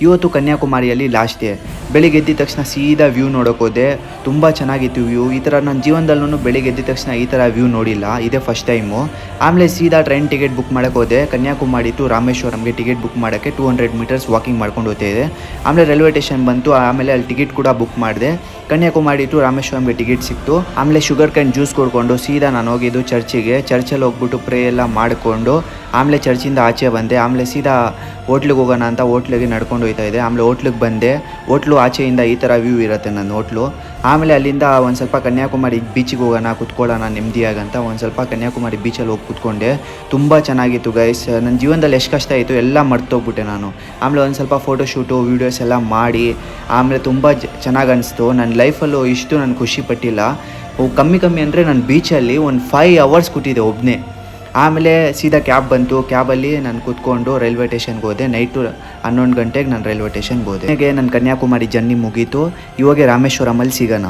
ಇವತ್ತು ಕನ್ಯಾಕುಮಾರಿಯಲ್ಲಿ last day. ಬೆಳಿಗ್ಗೆ ಎದ್ದಿದ ತಕ್ಷಣ ಸೀದಾ ವ್ಯೂ ನೋಡೋಕೆ ಹೋದೆ. ತುಂಬ ಚೆನ್ನಾಗಿತ್ತು ವ್ಯೂ. ಈ ಥರ ನನ್ನ ಜೀವನದಲ್ಲೂ ಬೆಳಿಗ್ಗೆ ಎದ್ದಿದ ತಕ್ಷಣ ಈ ಥರ ವ್ಯೂ ನೋಡಿಲ್ಲ, ಇದೇ ಫಸ್ಟ್ ಟೈಮು. ಆಮೇಲೆ ಸೀದಾ ಟ್ರೈನ್ ಟಿಕೆಟ್ ಬುಕ್ ಮಾಡೋಕೆ ಹೋದೆ. ಕನ್ಯಾಕುಮಾರಿ ಟು ರಾಮೇಶ್ವರಂಗೆ ಟಿಕೆಟ್ ಬುಕ್ ಮಾಡೋಕ್ಕೆ 200 ಮೀಟರ್ಸ್ ವಾಕಿಂಗ್ ಮಾಡ್ಕೊಂಡು ಹೋಗ್ತಾ ಇದೆ. ಆಮೇಲೆ ರೈಲ್ವೆ ಸ್ಟೇಷನ್ ಬಂತು. ಆಮೇಲೆ ಅಲ್ಲಿ ಟಿಕೆಟ್ ಕೂಡ ಬುಕ್ ಮಾಡಿದೆ. ಕನ್ಯಾಕುಮಾರಿ ಟು ರಾಮೇಶ್ವರಂಗೆ ಟಿಕೆಟ್ ಸಿಕ್ತು. ಆಮೇಲೆ ಶುಗರ್ ಕ್ಯಾನ್ ಜ್ಯೂಸ್ ಕೊಡ್ಕೊಂಡು ಸೀದಾ ನಾನು ಹೋಗಿದ್ದು ಚರ್ಚಿಗೆ. ಚರ್ಚಲ್ಲಿ ಹೋಗ್ಬಿಟ್ಟು ಪ್ರೇ ಎಲ್ಲ ಮಾಡಿಕೊಂಡು ಆಮೇಲೆ ಚರ್ಚಿಂದ ಆಚೆ ಬಂದೆ. ಆಮೇಲೆ ಸೀದಾ ಹೋಟ್ಲಿಗೆ ಹೋಗೋಣ ಅಂತ ಹೋಟ್ಲಿಗೆ ನಡ್ಕೊಂಡು ಹೋಗ್ತಾ ಇದೆ. ಆಮೇಲೆ ಹೋಟ್ಲಿಗೆ ಬಂದೆ. ಹೋಟ್ಲು ಆಚೆಯಿಂದ ಈ ಥರ ವ್ಯೂ ಇರುತ್ತೆ ನನ್ನ ಹೋಟ್ಲು. ಆಮೇಲೆ ಅಲ್ಲಿಂದ ಒಂದು ಸ್ವಲ್ಪ ಕನ್ಯಾಕುಮಾರಿ ಬೀಚಿಗೆ ಹೋಗೋಣ, ಕುತ್ಕೊಳ್ಳೋಣ ನೆಮ್ಮದಿಯಾಗಂತ ಒಂದು ಸ್ವಲ್ಪ ಕನ್ಯಾಕುಮಾರಿ ಬೀಚಲ್ಲಿ ಹೋಗಿ ಕೂತ್ಕೊಂಡೆ. ತುಂಬ ಚೆನ್ನಾಗಿತ್ತು ಗೈಸ್. ನನ್ನ ಜೀವನದಲ್ಲಿ ಎಷ್ಟು ಕಷ್ಟ ಆಯಿತು ಎಲ್ಲ ಮರ್ತೋಗ್ಬಿಟ್ಟೆ ನಾನು. ಆಮೇಲೆ ಒಂದು ಸ್ವಲ್ಪ ಫೋಟೋಶೂಟು ವೀಡಿಯೋಸ್ ಎಲ್ಲ ಮಾಡಿ ಆಮೇಲೆ ತುಂಬ ಚೆನ್ನಾಗಿ ಅನಿಸ್ತು. ನನ್ನ ಲೈಫಲ್ಲೂ ಇಷ್ಟು ನಾನು ಖುಷಿ ಪಟ್ಟಿಲ್ಲ. ಕಮ್ಮಿ ಅಂದರೆ ನಾನು ಬೀಚಲ್ಲಿ ಒಂದು 5 ಅವರ್ಸ್ ಕೂತಿದ್ದೆ ಒಬ್ಬನೇ. ಆಮೇಲೆ ಸೀದಾ ಕ್ಯಾಬ್ ಬಂತು. ಕ್ಯಾಬಲ್ಲಿ ನಾನು ಕೂತ್ಕೊಂಡು ರೈಲ್ವೆ ಸ್ಟೇಷನ್ಗೆ ಹೋದೆ. ನೈಟು 11 ಗಂಟೆಗೆ ನಾನು ರೈಲ್ವೆ ಸ್ಟೇಷನ್ಗೆ ಹೋದೆ. ನನಗೆ ನನ್ನ ಕನ್ಯಾಕುಮಾರಿ ಜರ್ನಿ ಮುಗೀತು. ಇವಾಗ ರಾಮೇಶ್ವರಮಲ್ಲಿ ಸಿಗೋಣ.